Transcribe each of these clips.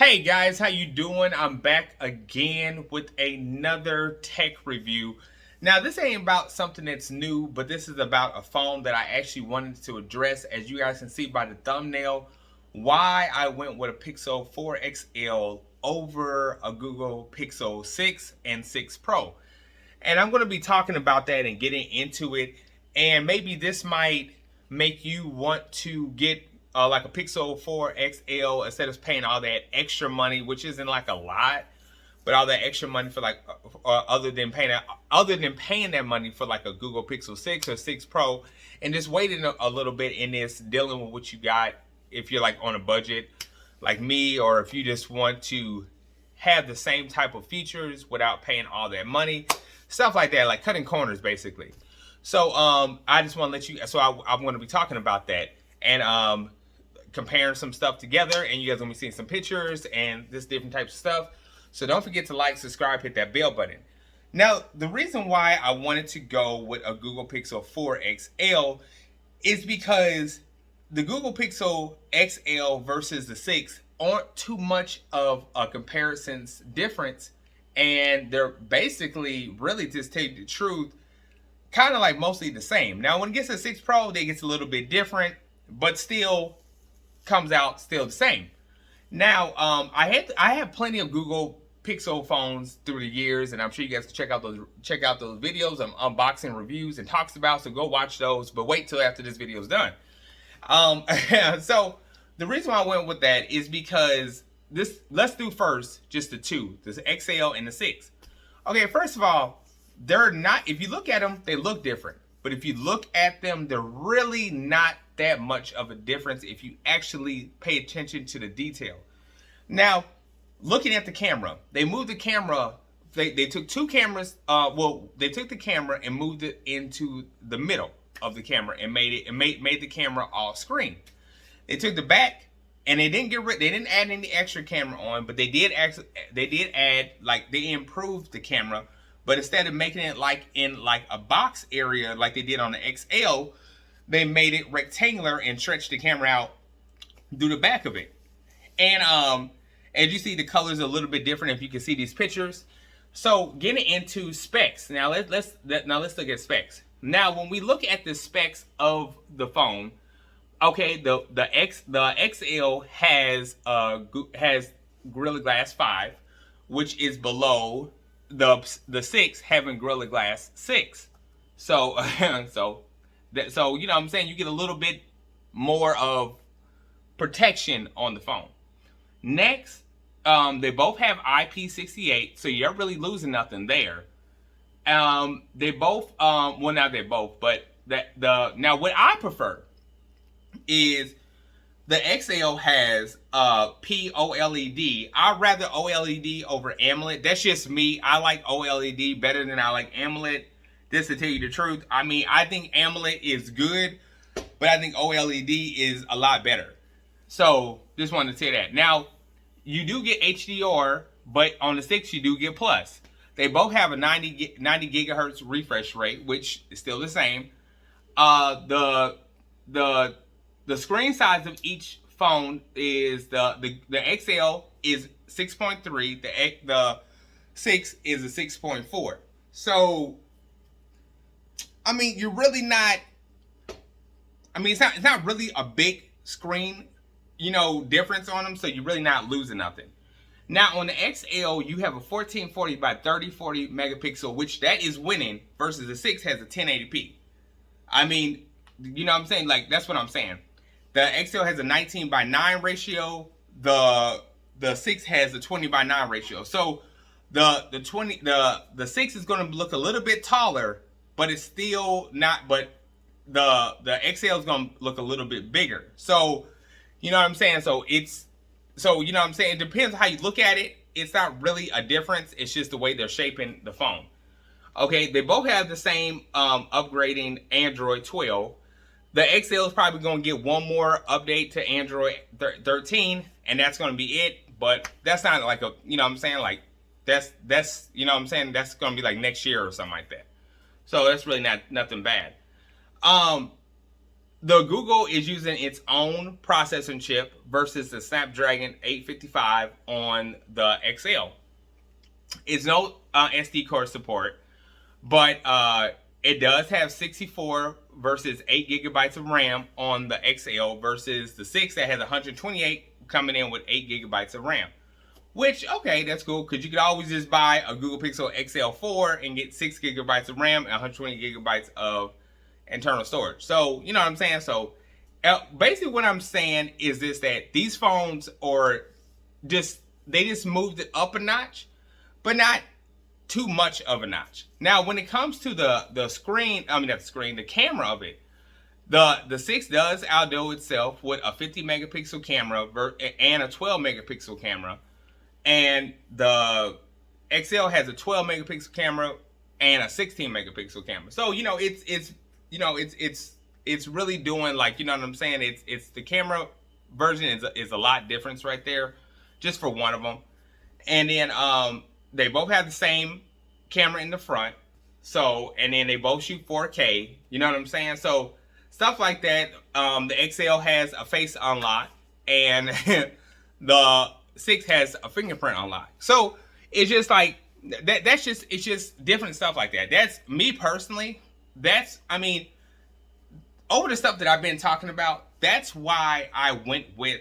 Hey guys, how you doing? I'm back again with another tech review. Now, this ain't about something that's new, but this is about a phone that I actually wanted to address. As you guys can see by the thumbnail, why I went with a Pixel 4 XL over a Google Pixel 6 and 6 Pro. And I'm going to be talking about that and getting into it. And maybe this might make you want to get like a Pixel 4 XL instead of paying all that extra money, which isn't like a lot, but all that extra money for like other than paying that money for like a Google Pixel 6 or 6 Pro, and just waiting a little bit in this, dealing with what you got if you're like on a budget like me, or if you just want to have the same type of features without paying all that money, stuff like that, like cutting corners basically. So I just want to let you, so I'm going to be talking about that and comparing some stuff together, and you guys are going to be seeing some pictures and this different types of stuff. So don't forget to like, subscribe, hit that bell button. Now, the reason why I wanted to go with a Google Pixel 4 XL is because the Google Pixel XL versus the 6 aren't too much of a comparison's difference, and they're basically, really, just tell you the truth, kind of like mostly the same. Now, when it gets to 6 Pro, it gets a little bit different, but still comes out still the same. Now, I have plenty of Google Pixel phones through the years, and I'm sure you guys can check out those videos of unboxing reviews and talks about. So go watch those, but wait till after this video is done. So the reason why I went with that is because let's do first just the two, the XL and the 6. Okay, first of all, they're not. If you look at them, they look different. But if you look at them, they're really not that much of a difference if you actually pay attention to the detail. Now, looking at the camera, they moved the camera. They took two cameras. They took the camera and moved it into the middle of the camera and made the camera off screen. They took the back and they didn't add any extra camera on, but they did add, like, they improved the camera. But instead of making it like in like a box area like they did on the XL, they made it rectangular and stretched the camera out through the back of it. And as you see, the colors are a little bit different if you can see these pictures. So getting into specs. Now let's look at specs. Now when we look at the specs of the phone, okay, the XL has Gorilla Glass 5, which is below the 6 having Gorilla Glass 6. So so you know what I'm saying, you get a little bit more of protection on the phone. Next, they both have IP68, so you're really losing nothing there. They both well, not they both, but now what I prefer is the XL has POLED. I'd rather OLED over AMOLED. That's just me. I like OLED better than I like AMOLED. Just to tell you the truth. I mean, I think AMOLED is good, but I think OLED is a lot better. So, just wanted to say that. Now, you do get HDR, but on the 6 you do get Plus. They both have a 90 gigahertz refresh rate, which is still the same. The screen size of each phone is the XL is 6.3, the 6 is a 6.4. So, I mean, you're really not. I mean, it's not really a big screen, difference on them. So you're really not losing nothing. Now on the XL, you have a 1440 by 3040 megapixel, which that is winning, versus the 6 has a 1080p. I mean, you know what I'm saying? Like, that's what I'm saying. The XL has a 19 by 9 ratio. The 6 has a 20 by 9 ratio. So the 6 is going to look a little bit taller, but it's still not. But the XL is going to look a little bit bigger. So you know what I'm saying. So you know what I'm saying. It depends how you look at it. It's not really a difference. It's just the way they're shaping the phone. Okay, they both have the same upgrading Android 12. The XL is probably going to get one more update to Android 13, and that's going to be it. But that's not like a, you know what I'm saying, like that's you know what I'm saying, that's going to be like next year or something like that. So that's really nothing bad. the Google is using its own processing chip versus the Snapdragon 855 on the XL. It's no SD card support, but it does have 64 versus 8 gigabytes of RAM on the XL versus the 6 that has 128 coming in with 8 gigabytes of RAM. Which, okay, that's cool, because you could always just buy a Google Pixel XL4 and get 6 gigabytes of RAM and 120 gigabytes of internal storage. So, you know what I'm saying? So, basically what I'm saying is this, that these phones are they just moved it up a notch, but not too much of a notch. Now, when it comes to the screen, I mean, not the screen, the camera of it, the 6 does outdo itself with a 50 megapixel camera and a 12 megapixel camera. And the XL has a 12 megapixel camera and a 16 megapixel camera. So, you know, it's really doing, like, you know what I'm saying? It's the camera version is a lot difference right there, just for one of them. And then they both have the same camera in the front. So, and then they both shoot 4K. You know what I'm saying? So stuff like that. The XL has a face unlock, and the 6 has a fingerprint unlock. So it's just like that. It's just different stuff like that. That's me personally. I mean, over the stuff that I've been talking about, that's why I went with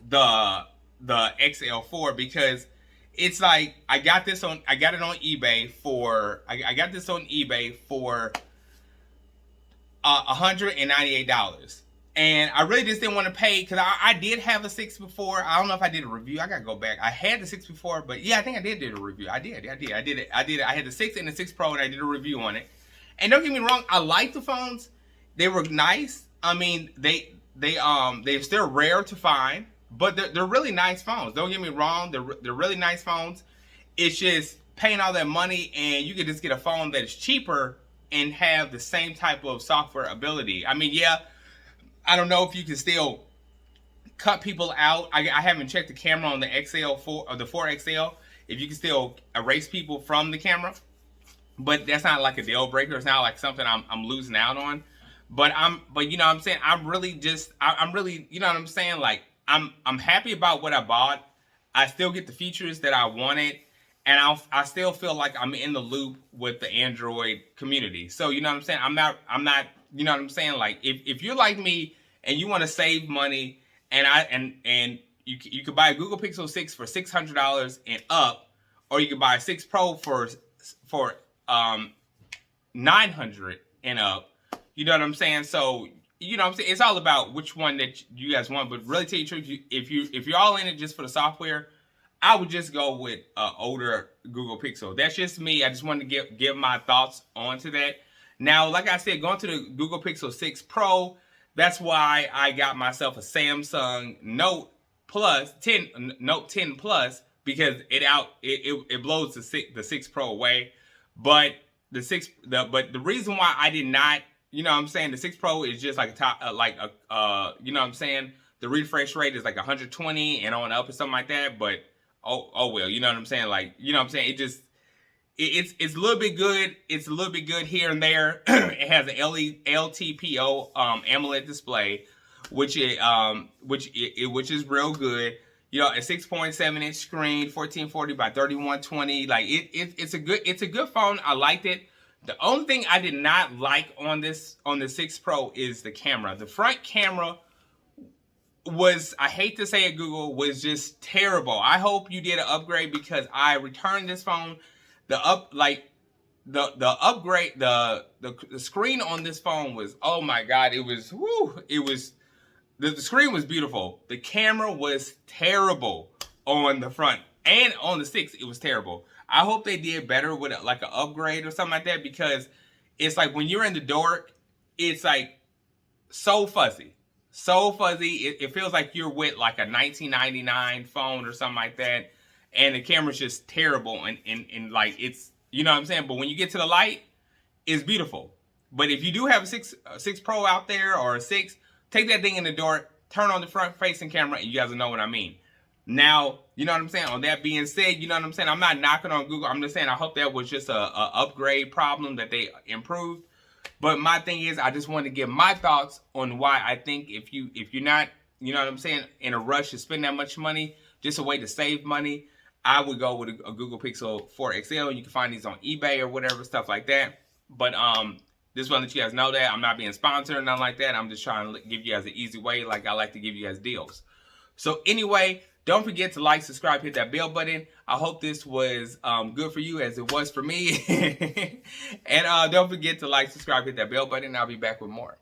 the XL4, because it's like I got it on eBay for $198. And I really just didn't want to pay, because I did have a 6 before. I don't know if I did a review. I gotta go back. I had the 6 before, but yeah, I think I did a review. I did it. I had the 6 and the 6 Pro, and I did a review on it. And don't get me wrong, I like the phones. They were nice. I mean, they're still rare to find, but they're really nice phones. Don't get me wrong, they're really nice phones. It's just paying all that money, and you could just get a phone that is cheaper and have the same type of software ability. I mean, yeah, I don't know if you can still cut people out. I haven't checked the camera on the XL4 or the 4XL, if you can still erase people from the camera, but that's not like a deal breaker. It's not like something I'm losing out on. But you know what I'm saying? I'm really, you know what I'm saying? Like, I'm happy about what I bought. I still get the features that I wanted, and I still feel like I'm in the loop with the Android community. So, you know what I'm saying? I'm not, you know what I'm saying? Like, if you're like me and you want to save money, and you could buy a Google Pixel 6 for $600 and up, or you could buy a 6 Pro for $900 and up. You know what I'm saying? So, you know what I'm saying? It's all about which one that you guys want. But really, tell you the truth, if you're all in it just for the software, I would just go with older Google Pixel. That's just me. I just wanted to give my thoughts onto that. Now, like I said, going to the Google Pixel 6 Pro, that's why I got myself a Samsung Note 10 Plus, because it blows the 6 Pro away. But the reason why I did not, you know what I'm saying, the 6 Pro is just like you know what I'm saying, the refresh rate is like 120 and on up or something like that. But oh well, you know what I'm saying? Like, you know what I'm saying? It's a little bit good. It's a little bit good here and there. It has an LTPO AMOLED display, which is real good. You know, a 6.7 inch screen, 1440 by 3120. Like, it's a good phone. I liked it. The only thing I did not like on the 6 Pro is the camera. The front camera was, I hate to say it, Google, was just terrible. I hope you did an upgrade, because I returned this phone. The upgrade, the screen on this phone was, oh my God, the screen was beautiful. The camera was terrible on the front, and on the 6, it was terrible. I hope they did better with like an upgrade or something like that, because it's like when you're in the dark, it's like so fuzzy. It feels like you're with like a 1999 phone or something like that, and the camera's just terrible, and like, it's, you know what I'm saying? But when you get to the light, it's beautiful. But if you do have a 6 Pro out there, or a 6, take that thing in the dark, turn on the front facing camera, and you guys will know what I mean. Now, you know what I'm saying? On that being said, you know what I'm saying? I'm not knocking on Google. I'm just saying I hope that was just a upgrade problem that they improved. But my thing is, I just want to give my thoughts on why I think if you're not, you know what I'm saying, in a rush to spend that much money, just a way to save money, I would go with a Google Pixel 4 XL. You can find these on eBay or whatever, stuff like that. But just want to let you guys know that I'm not being sponsored or nothing like that. I'm just trying to give you guys an easy way, like I like to give you guys deals. So anyway, don't forget to like, subscribe, hit that bell button. I hope this was good for you as it was for me. And don't forget to like, subscribe, hit that bell button. I'll be back with more.